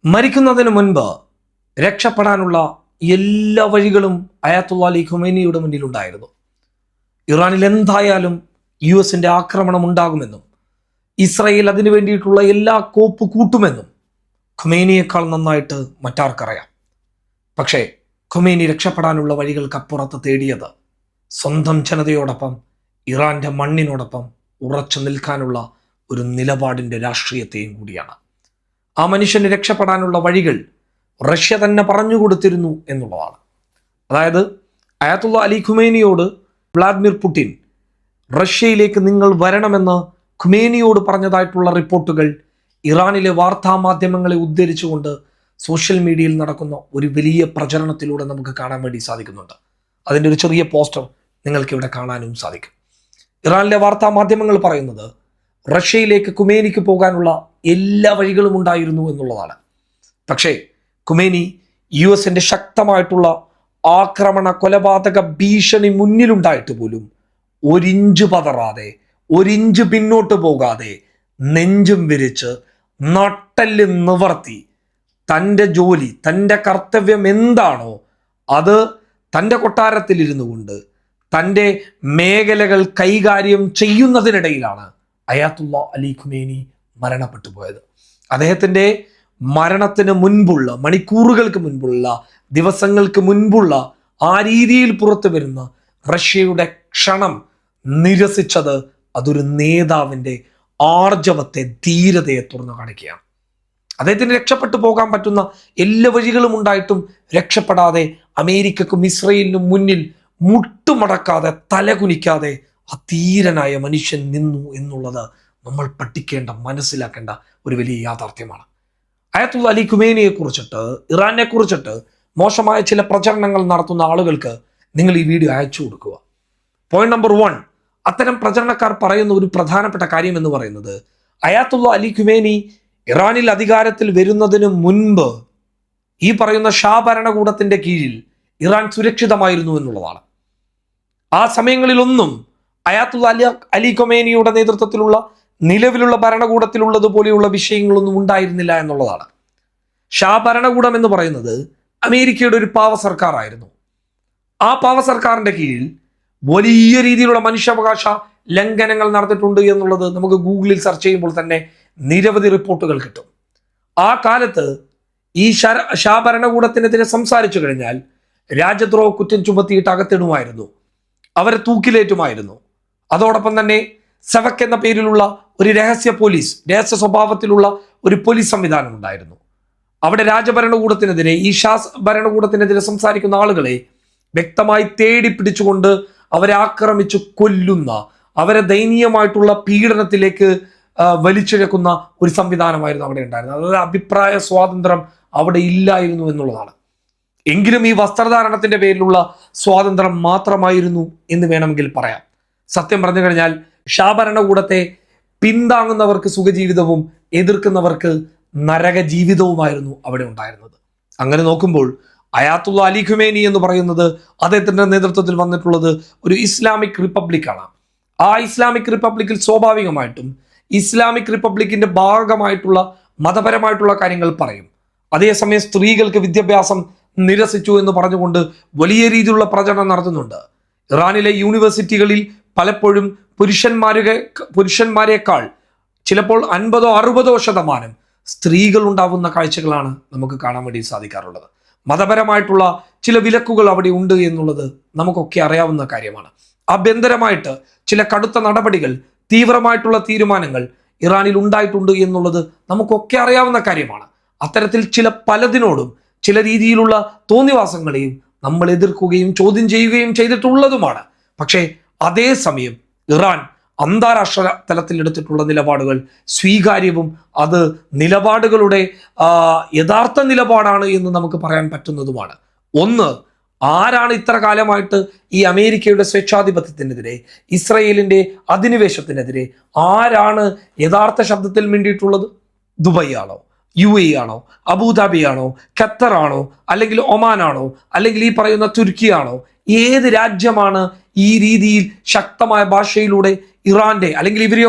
മരിക്കുന്നതിന് മുൻപ് രക്ഷപ്പെടാനുള്ള എല്ലാ വഴികളും അയാത്തുള്ള അലി ഖുമൈനിയുടെ മുന്നിലുണ്ടായിരുന്നു. ഇറാനിൽ എന്തായാലും US-ന്റെ ആക്രമണം ഉണ്ടാകുമെന്നും ഇസ്രായേൽ അതിനു വേണ്ടിയിട്ടുള്ള എല്ലാ കോപ്പ് കൂട്ടുമെന്നും ഖുമൈനിയേക്കാൾ നന്നായിട്ട് മറ്റാർക്കറിയാം. പക്ഷേ ഖുമൈനി രക്ഷപ്പെടാനുള്ള വഴികൾക്കപ്പുറത്ത് തേടിയത് സ്വന്തം ജനതയോടൊപ്പം ഇറാന്റെ മണ്ണിനോടൊപ്പം ഉറച്ചു നിൽക്കാനുള്ള ഒരു നിലപാടിന്റെ രാഷ്ട്രീയത്തെയും കൂടിയാണ്. ആ മനുഷ്യന് രക്ഷപ്പെടാനുള്ള വഴികൾ റഷ്യ തന്നെ പറഞ്ഞു കൊടുത്തിരുന്നു എന്നുള്ളതാണ്. അതായത് അയാത്തുള്ള അലി ഖുമൈനിയോട് വ്ളാദിമിർ പുടിൻ റഷ്യയിലേക്ക് നിങ്ങൾ വരണമെന്ന് ഖുമൈനിയോട് പറഞ്ഞതായിട്ടുള്ള റിപ്പോർട്ടുകൾ ഇറാനിലെ വാർത്താ മാധ്യമങ്ങളെ ഉദ്ധരിച്ചുകൊണ്ട് സോഷ്യൽ മീഡിയയിൽ നടക്കുന്ന ഒരു വലിയ പ്രചരണത്തിലൂടെ നമുക്ക് കാണാൻ വേണ്ടി സാധിക്കുന്നുണ്ട്. അതിൻ്റെ ഒരു ചെറിയ പോസ്റ്റർ നിങ്ങൾക്ക് ഇവിടെ കാണാനും സാധിക്കും. ഇറാനിലെ വാർത്താ മാധ്യമങ്ങൾ പറയുന്നത് റഷ്യയിലേക്ക് ഖുമൈനിക്ക് പോകാനുള്ള എല്ലാ വഴികളും ഉണ്ടായിരുന്നു എന്നുള്ളതാണ്. പക്ഷേ ഖുമൈനി US-ന്റെ ശക്തമായിട്ടുള്ള ആക്രമണ കൊലപാതക ഭീഷണി മുന്നിലുണ്ടായിട്ട് പോലും ഒരിഞ്ച് പതറാതെ, ഒരിഞ്ച് പിന്നോട്ട് പോകാതെ, നെഞ്ചും വിരിച്ച് നട്ടെല്ല് നിവർത്തി തൻ്റെ ജോലി, തൻ്റെ കർത്തവ്യം എന്താണോ അത് തൻ്റെ കൊട്ടാരത്തിലിരുന്നു കൊണ്ട് തൻ്റെ മേഖലകൾ കൈകാര്യം ചെയ്യുന്നതിനിടയിലാണ് അയാത്തുള്ള അലി ഖുമൈനി മരണപ്പെട്ടു പോയത്. അദ്ദേഹത്തിൻ്റെ മരണത്തിന് മുൻപുള്ള, മണിക്കൂറുകൾക്ക് മുൻപുള്ള, ദിവസങ്ങൾക്ക് മുൻപുള്ള ആ രീതിയിൽ പുറത്തു വരുന്ന റഷ്യയുടെ ക്ഷണം നിരസിച്ചത് അതൊരു നേതാവിൻ്റെ ആർജവത്തെ, ധീരതയെ തുറന്നു കാണിക്കുകയാണ്. അദ്ദേഹത്തിന് രക്ഷപ്പെട്ടു പോകാൻ പറ്റുന്ന എല്ലാ വഴികളും ഉണ്ടായിട്ടും രക്ഷപ്പെടാതെ അമേരിക്കക്കും ഇസ്രയേലിനും മുന്നിൽ മുട്ടുമടക്കാതെ, തലകുനിക്കാതെ അധീരനായ മനുഷ്യൻ നിന്നു എന്നുള്ളത് നമ്മൾ പഠിക്കേണ്ട, മനസ്സിലാക്കേണ്ട ഒരു വലിയ യാഥാർത്ഥ്യമാണ്. അയാത്തുള്ള അലി ഖുമൈനിയെ കുറിച്ചിട്ട്, ഇറാനെ കുറിച്ചിട്ട് മോശമായ ചില പ്രചരണങ്ങൾ നടത്തുന്ന ആളുകൾക്ക് നിങ്ങൾ ഈ വീഡിയോ അയച്ചു കൊടുക്കുക. പോയിന്റ് നമ്പർ 1, അത്തരം പ്രചരണക്കാർ പറയുന്ന ഒരു പ്രധാനപ്പെട്ട കാര്യം എന്ന് പറയുന്നത് അയാത്തുള്ള അലി ഖുമൈനി ഇറാനിൽ അധികാരത്തിൽ വരുന്നതിന് മുൻപ് ഈ പറയുന്ന ഷാ ഭരണകൂടത്തിന്റെ കീഴിൽ ഇറാൻ സുരക്ഷിതമായിരുന്നു എന്നുള്ളതാണ്. ആ സമയങ്ങളിലൊന്നും അയാത്തുള്ള അലി ഖുമൈനിയുടെ നേതൃത്വത്തിലുള്ള നിലവിലുള്ള ഭരണകൂടത്തിലുള്ളതുപോലെയുള്ള വിഷയങ്ങളൊന്നും ഉണ്ടായിരുന്നില്ല എന്നുള്ളതാണ്. ഷാ ഭരണകൂടം എന്ന് പറയുന്നത് അമേരിക്കയുടെ ഒരു പാവ സർക്കാരായിരുന്നു. ആ പാവ സർക്കാരിന്റെ കീഴിൽ വലിയ രീതിയിലുള്ള മനുഷ്യാവകാശ ലംഘനങ്ങൾ നടന്നിട്ടുണ്ട് എന്നുള്ളത് നമുക്ക് ഗൂഗിളിൽ സെർച്ച് ചെയ്യുമ്പോൾ തന്നെ നിരവധി റിപ്പോർട്ടുകൾ കിട്ടും. ആ കാലത്ത് ഈ ഷാ ഭരണകൂടത്തിനെതിരെ സംസാരിച്ചു കഴിഞ്ഞാൽ രാജ്യദ്രോഹ കുറ്റം ചുമത്തിയിട്ട് അകത്തിടുമായിരുന്നു, അവരെ തൂക്കിലേറ്റുമായിരുന്നു. അതോടൊപ്പം തന്നെ സെവക് എന്ന പേരിലുള്ള ഒരു രഹസ്യ സ്വഭാവത്തിലുള്ള ഒരു പോലീസ് സംവിധാനം ഉണ്ടായിരുന്നു. അവിടെ രാജഭരണകൂടത്തിനെതിരെ, ഈ ഷാ ഭരണകൂടത്തിനെതിരെ സംസാരിക്കുന്ന ആളുകളെ വ്യക്തമായി തേടി പിടിച്ചുകൊണ്ട് അവരെ ആക്രമിച്ച് കൊല്ലുന്ന, അവരെ ദയനീയമായിട്ടുള്ള പീഡനത്തിലേക്ക് വലിച്ചിഴക്കുന്ന ഒരു സംവിധാനമായിരുന്നു അവിടെ ഉണ്ടായിരുന്നത്. അതായത് അഭിപ്രായ സ്വാതന്ത്ര്യം അവിടെ ഇല്ലായിരുന്നു എന്നുള്ളതാണ്. എങ്കിലും ഈ വസ്ത്രധാരണത്തിന്റെ പേരിലുള്ള സ്വാതന്ത്ര്യം മാത്രമായിരുന്നു എന്ന് വേണമെങ്കിൽ പറയാം. സത്യം പറഞ്ഞു കഴിഞ്ഞാൽ ഷാ ഭരണകൂടത്തെ പിന്താങ്ങുന്നവർക്ക് സുഖജീവിതവും എതിർക്കുന്നവർക്ക് നരക ജീവിതവുമായിരുന്നു അവിടെ ഉണ്ടായിരുന്നത്. അങ്ങനെ നോക്കുമ്പോൾ അയാത്തുള്ള അലി ഖുമൈനി എന്ന് പറയുന്നത് അദ്ദേഹത്തിന്റെ നേതൃത്വത്തിൽ വന്നിട്ടുള്ളത് ഒരു ഇസ്ലാമിക് റിപ്പബ്ലിക്കാണ്. ആ ഇസ്ലാമിക് റിപ്പബ്ലിക്കിൽ സ്വാഭാവികമായിട്ടും ഇസ്ലാമിക് റിപ്പബ്ലിക്കിന്റെ ഭാഗമായിട്ടുള്ള മതപരമായിട്ടുള്ള കാര്യങ്ങൾ പറയും. അതേസമയം സ്ത്രീകൾക്ക് വിദ്യാഭ്യാസം നിരസിച്ചു എന്ന് പറഞ്ഞുകൊണ്ട് വലിയ രീതിയിലുള്ള പ്രചരണം നടത്തുന്നുണ്ട്. ഇറാനിലെ യൂണിവേഴ്സിറ്റികളിൽ പലപ്പോഴും പുരുഷന്മാരെക്കാൾ ചിലപ്പോൾ 50-60% സ്ത്രീകൾ ഉണ്ടാവുന്ന കാഴ്ചകളാണ് നമുക്ക് കാണാൻ വേണ്ടി സാധിക്കാറുള്ളത്. മതപരമായിട്ടുള്ള ചില വിലക്കുകൾ അവിടെ ഉണ്ട് എന്നുള്ളത് നമുക്കൊക്കെ അറിയാവുന്ന കാര്യമാണ്. ആഭ്യന്തരമായിട്ട് ചില കടുത്ത നടപടികൾ, തീവ്രമായിട്ടുള്ള തീരുമാനങ്ങൾ ഇറാനിൽ ഉണ്ടായിട്ടുണ്ട് എന്നുള്ളത് നമുക്കൊക്കെ അറിയാവുന്ന കാര്യമാണ്. അത്തരത്തിൽ പലതിനോടും ചില രീതിയിലുള്ള തോന്നിവാസങ്ങളെയും നമ്മൾ എതിർക്കുകയും ചോദ്യം ചെയ്യുകയും ചെയ്തിട്ടുള്ളതുമാണ്. പക്ഷേ അതേസമയം ഇറാൻ അന്താരാഷ്ട്ര തലത്തിൽ എടുത്തിട്ടുള്ള നിലപാടുകൾ സ്വീകാര്യവും അത് നിലപാടുകളുടെ യഥാർത്ഥ നിലപാടാണ് എന്ന് നമുക്ക് പറയാൻ പറ്റുന്നതുമാണ്. ഒന്ന്, ആരാണ് ഇത്ര കാലമായിട്ട് ഈ അമേരിക്കയുടെ സ്വേച്ഛാധിപത്യത്തിനെതിരെ, ഇസ്രയേലിന്റെ അധിനിവേശത്തിനെതിരെ ആരാണ് യഥാർത്ഥ ശബ്ദത്തിൽ വേണ്ടിയിട്ടുള്ളത്? ദുബായ് ആണോ, UAE ആണോ, അബുദാബി ആണോ, ഖത്തർ ആണോ, അല്ലെങ്കിൽ ഒമാൻ ആണോ, അല്ലെങ്കിൽ ഈ പറയുന്ന തുർക്കി ആണോ? ഏത് രാജ്യമാണ് ഈ രീതിയിൽ ശക്തമായ ഭാഷയിലൂടെ ഇറാന്റെ അല്ലെങ്കിൽ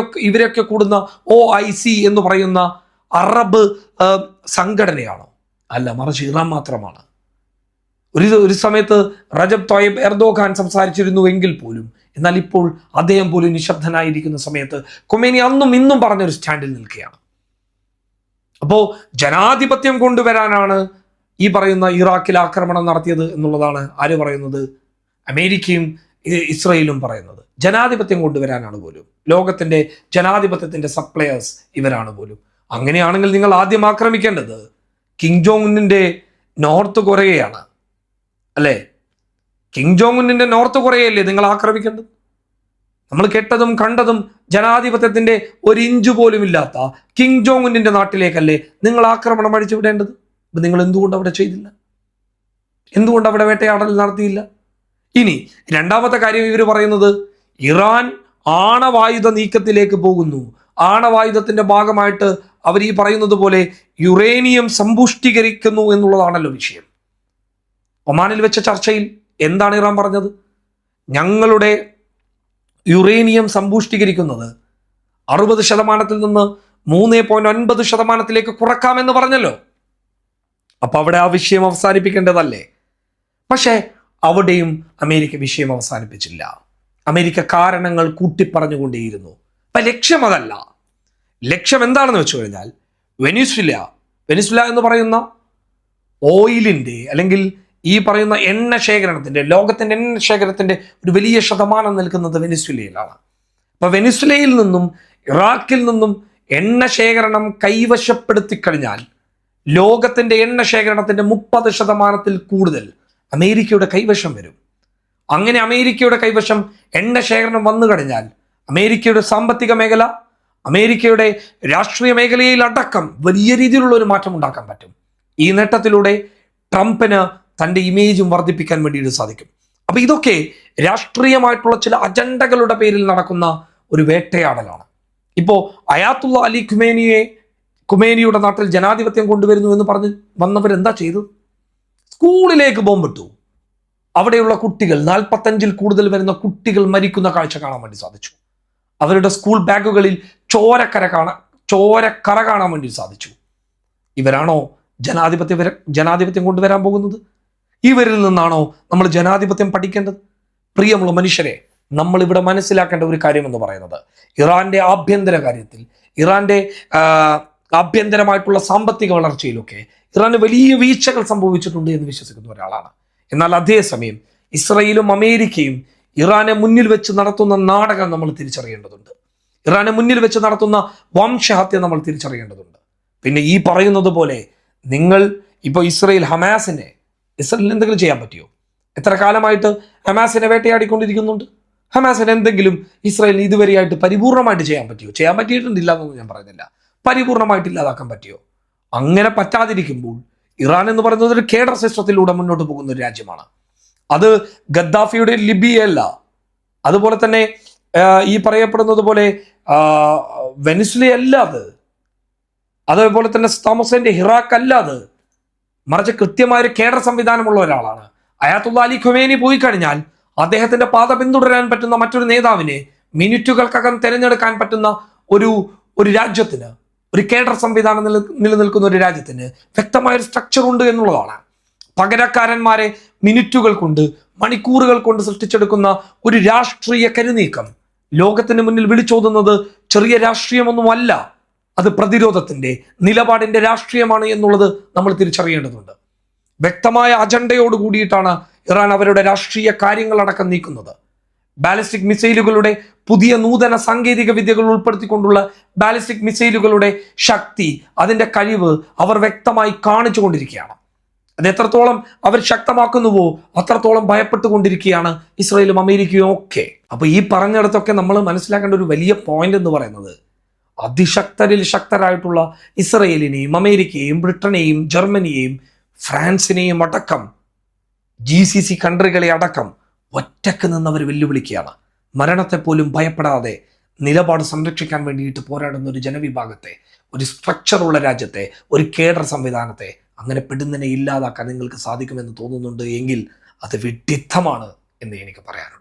ഇവരെയൊക്കെ കൂടുന്ന OIC എന്ന് പറയുന്ന അറബ് സംഘടനയാണോ? അല്ല, മറിച്ച് ഇറാൻ മാത്രമാണ്. ഒരു സമയത്ത് റജബ് തായിബ് എർദോഗാൻ സംസാരിച്ചിരുന്നു എങ്കിൽ പോലും, എന്നാൽ ഇപ്പോൾ അദ്ദേഹം പോലും നിശബ്ദനായിരിക്കുന്ന സമയത്ത് ഖൊമേനി അന്നും ഇന്നും പറഞ്ഞൊരു സ്റ്റാൻഡിൽ നിൽക്കുകയാണ്. അപ്പോൾ ജനാധിപത്യം കൊണ്ടുവരാനാണ് ഈ പറയുന്ന ഇറാഖിൽ ആക്രമണം നടത്തിയത് എന്നുള്ളതാണ് ആര് പറയുന്നത്? അമേരിക്കയും ഇസ്രയേലും പറയുന്നത്. ജനാധിപത്യം കൊണ്ടുവരാനാണ് പോലും. ലോകത്തിന്റെ ജനാധിപത്യത്തിന്റെ സപ്ലയേഴ്സ് ഇവരാണ് പോലും. അങ്ങനെയാണെങ്കിൽ നിങ്ങൾ ആദ്യം ആക്രമിക്കേണ്ടത് കിം ജോങ് ഉന്നിന്റെ നോർത്ത് കൊറിയയാണ്, അല്ലേ? കിം ജോങ് ഉന്നിന്റെ നോർത്ത് കൊറിയയല്ലേ നിങ്ങൾ ആക്രമിക്കേണ്ടത്? നമ്മൾ കേട്ടതും കണ്ടതും ജനാധിപത്യത്തിന്റെ ഒരു ഇഞ്ച് പോലും ഇല്ലാത്ത കിം ജോങ് ഉന്നിന്റെ നാട്ടിലേക്കല്ലേ നിങ്ങൾ ആക്രമണം അഴിച്ചു വിടേണ്ടത്? അപ്പൊ നിങ്ങൾ എന്തുകൊണ്ട് അവിടെ ചെയ്തില്ല? എന്തുകൊണ്ട് അവിടെ വേട്ടയാടൽ നടത്തിയില്ല? ഇനി രണ്ടാമത്തെ കാര്യം ഇവർ പറയുന്നത്, ഇറാൻ ആണവായുധ നീക്കത്തിലേക്ക് പോകുന്നു. ആണവായുധത്തിന്റെ ഭാഗമായിട്ട് അവർ ഈ പറയുന്നത് പോലെ യുറേനിയം സമ്പുഷ്ടീകരിക്കുന്നു എന്നുള്ളതാണല്ലോ വിഷയം. ഒമാനിൽ വെച്ച ചർച്ചയിൽ എന്താണ് ഇറാൻ പറഞ്ഞത്? ഞങ്ങളുടെ യുറേനിയം സമ്പുഷ്ടീകരിക്കുന്നത് 60% നിന്ന് 3.9% കുറക്കാമെന്ന് പറഞ്ഞല്ലോ. അപ്പൊ അവിടെ ആ വിഷയം അവസാനിപ്പിക്കേണ്ടതല്ലേ? പക്ഷേ അവിടെയും അമേരിക്ക വിഷയം അവസാനിപ്പിച്ചില്ല. അമേരിക്ക കാരണങ്ങൾ കൂട്ടിപ്പറഞ്ഞുകൊണ്ടേയിരുന്നു. അപ്പൊ ലക്ഷ്യം അതല്ല. ലക്ഷ്യം എന്താണെന്ന് വെച്ചു കഴിഞ്ഞാൽ വെനിസ്വല എന്ന് പറയുന്ന ഓയിലിന്റെ അല്ലെങ്കിൽ ഈ പറയുന്ന എണ്ണ ശേഖരണത്തിന്റെ, ലോകത്തിന്റെ എണ്ണ ശേഖരത്തിന്റെ ഒരു വലിയ ശതമാനം നിൽക്കുന്നത് വെനിസ്വലയിലാണ്. അപ്പൊ വെനിസ്വലയിൽ നിന്നും ഇറാഖിൽ നിന്നും എണ്ണ ശേഖരണം കൈവശപ്പെടുത്തി കഴിഞ്ഞാൽ ലോകത്തിന്റെ എണ്ണ ശേഖരണത്തിന്റെ 30% കൂടുതൽ അമേരിക്കയുടെ കൈവശം വരും. അങ്ങനെ അമേരിക്കയുടെ കൈവശം എണ്ണ ശേഖരണം വന്നു കഴിഞ്ഞാൽ അമേരിക്കയുടെ സാമ്പത്തിക മേഖല, അമേരിക്കയുടെ രാഷ്ട്രീയ മേഖലയിൽ അടക്കം വലിയ രീതിയിലുള്ള ഒരു മാറ്റം ഉണ്ടാക്കാൻ പറ്റും. ഈ നേട്ടത്തിലൂടെ ട്രംപിന് തൻ്റെ ഇമേജും വർദ്ധിപ്പിക്കാൻ വേണ്ടിയിട്ട് സാധിക്കും. അപ്പൊ ഇതൊക്കെ രാഷ്ട്രീയമായിട്ടുള്ള ചില അജണ്ടകളുടെ പേരിൽ നടക്കുന്ന ഒരു വേട്ടയാടലാണ്. ഇപ്പോ അയാത്തുള്ള അലി ഖുമേനിയുടെ നാട്ടിൽ ജനാധിപത്യം കൊണ്ടുവരുന്നു എന്ന് പറഞ്ഞ് വന്നവരെന്താ ചെയ്തത്? സ്കൂളിലേക്ക് ബോംബിട്ടു. അവിടെയുള്ള കുട്ടികൾ, 45-ൽ കൂടുതൽ വരുന്ന കുട്ടികൾ മരിക്കുന്ന കാഴ്ച കാണാൻ വേണ്ടി സാധിച്ചു. അവരുടെ സ്കൂൾ ബാഗുകളിൽ ചോരക്കറ കാണാൻ വേണ്ടി സാധിച്ചു. ഇവരാണോ ജനാധിപത്യം കൊണ്ടുവരാൻ പോകുന്നത്? ഇവരിൽ നിന്നാണോ നമ്മൾ ജനാധിപത്യം പഠിക്കേണ്ടത്? പ്രിയമുള്ള മനുഷ്യരെ, നമ്മൾ ഇവിടെ മനസ്സിലാക്കേണ്ട ഒരു കാര്യം എന്ന് പറയുന്നത്, ഇറാന്റെ ആഭ്യന്തര കാര്യത്തിൽ, ഇറാന്റെ ആഭ്യന്തരമായിട്ടുള്ള സാമ്പത്തിക വളർച്ചയിലൊക്കെ ഇറാന് വലിയ വീഴ്ചകൾ സംഭവിച്ചിട്ടുണ്ട് എന്ന് വിശ്വസിക്കുന്ന ഒരാളാണ്. എന്നാൽ അതേസമയം ഇസ്രയേലും അമേരിക്കയും ഇറാനെ മുന്നിൽ വെച്ച് നടത്തുന്ന നാടകം നമ്മൾ തിരിച്ചറിയേണ്ടതുണ്ട്. ഇറാനെ മുന്നിൽ വെച്ച് നടത്തുന്ന വംശഹത്യ നമ്മൾ തിരിച്ചറിയേണ്ടതുണ്ട്. പിന്നെ ഈ പറയുന്നത് പോലെ നിങ്ങൾ ഇപ്പോൾ ഹമാസിന് എന്തെങ്കിലും ചെയ്യാൻ പറ്റിയോ? എത്ര കാലമായിട്ട് ഹമാസിനെ വേട്ടയാടിക്കൊണ്ടിരിക്കുന്നുണ്ട്. ഹമാസിന് എന്തെങ്കിലും ഇസ്രയേലിന് ഇതുവരെയായിട്ട് പരിപൂർണമായിട്ട് ചെയ്യാൻ പറ്റിയോ? ചെയ്യാൻ പറ്റിയിട്ടുണ്ടില്ല എന്നൊന്നും ഞാൻ പറയുന്നില്ല. പരിപൂർണമായിട്ട് ഇല്ലാതാക്കാൻ പറ്റിയോ? അങ്ങനെ പറ്റാതിരിക്കുമ്പോൾ ഇറാൻ എന്ന് പറയുന്നത് ഒരു കേഡർ സിസ്റ്റത്തിലൂടെ മുന്നോട്ട് പോകുന്ന ഒരു രാജ്യമാണ്. അത് ഗദ്ദാഫിയുടെ ലിബിയല്ല, അതുപോലെ തന്നെ ഈ പറയപ്പെടുന്നത് പോലെ വെനിസ്വല അല്ല, അതേപോലെ തന്നെ സദ്ദാം ഇറാഖ് അല്ല, മറിച്ച് കൃത്യമായ ഒരു കേഡർ സംവിധാനമുള്ള ഒരാളാണ്. അയാത്തുള്ള അലി ഖൊമേനി പോയി കഴിഞ്ഞാൽ അദ്ദേഹത്തിന്റെ പാത പിന്തുടരാൻ പറ്റുന്ന മറ്റൊരു നേതാവിനെ മിനിറ്റുകൾക്കകം തിരഞ്ഞെടുക്കാൻ പറ്റുന്ന ഒരു രാജ്യത്തിന്, ഒരു കേഡർ സംവിധാനം നിലനിൽക്കുന്ന ഒരു രാജ്യത്തിന് വ്യക്തമായൊരു സ്ട്രക്ചർ ഉണ്ട് എന്നുള്ളതാണ്. പകരക്കാരന്മാരെ മിനിറ്റുകൾ കൊണ്ട്, മണിക്കൂറുകൾ കൊണ്ട് സൃഷ്ടിച്ചെടുക്കുന്ന ഒരു രാഷ്ട്രീയ കരുനീക്കം ലോകത്തിന് മുന്നിൽ വിളിച്ചോതുന്നത് ചെറിയ രാഷ്ട്രീയമൊന്നുമല്ല, അത് പ്രതിരോധത്തിന്റെ, നിലപാടിന്റെ രാഷ്ട്രീയമാണ് എന്നുള്ളത് നമ്മൾ തിരിച്ചറിയേണ്ടതുണ്ട്. വ്യക്തമായ അജണ്ടയോട് കൂടിയിട്ടാണ് ഇറാൻ അവരുടെ രാഷ്ട്രീയ കാര്യങ്ങളടക്കം നീക്കുന്നത്. ബാലിസ്റ്റിക് മിസൈലുകളുടെ പുതിയ നൂതന സാങ്കേതിക വിദ്യകൾ ഉൾപ്പെടുത്തിക്കൊണ്ടുള്ള ബാലിസ്റ്റിക് മിസൈലുകളുടെ ശക്തി, അതിന്റെ കഴിവ് അവർ വ്യക്തമായി കാണിച്ചുകൊണ്ടിരിക്കുകയാണ്. അത് എത്രത്തോളം അവർ ശക്തമാക്കുന്നുവോ അത്രത്തോളം ഭയപ്പെട്ടുകൊണ്ടിരിക്കുകയാണ് ഇസ്രയേലും അമേരിക്കയും ഒക്കെ. അപ്പൊ ഈ പറഞ്ഞിടത്തൊക്കെ നമ്മൾ മനസ്സിലാക്കേണ്ട ഒരു വലിയ പോയിന്റ് എന്ന് പറയുന്നത്, അതിശക്തരിൽ ശക്തരായിട്ടുള്ള ഇസ്രയേലിനെയും അമേരിക്കയെയും ബ്രിട്ടനെയും ജർമ്മനിയെയും ഫ്രാൻസിനെയും അടക്കം, GCC കൺട്രികളെ അടക്കം ഒറ്റക്ക് നിന്നവർ വെല്ലുവിളിക്കുകയാണ്. മരണത്തെ പോലും ഭയപ്പെടാതെ നിലപാട് സംരക്ഷിക്കാൻ വേണ്ടിയിട്ട് പോരാടുന്ന ഒരു ജനവിഭാഗത്തെ, ഒരു സ്ട്രക്ചറുള്ള രാജ്യത്തെ, ഒരു കേഡർ സംവിധാനത്തെ അങ്ങനെ പെടുന്നതിനെ ഇല്ലാതാക്കാൻ നിങ്ങൾക്ക് സാധിക്കുമെന്ന് തോന്നുന്നുണ്ട് എങ്കിൽ അത് വിഡ്ഢിത്തമാണ് എന്ന് എനിക്ക് പറയാനുണ്ട്.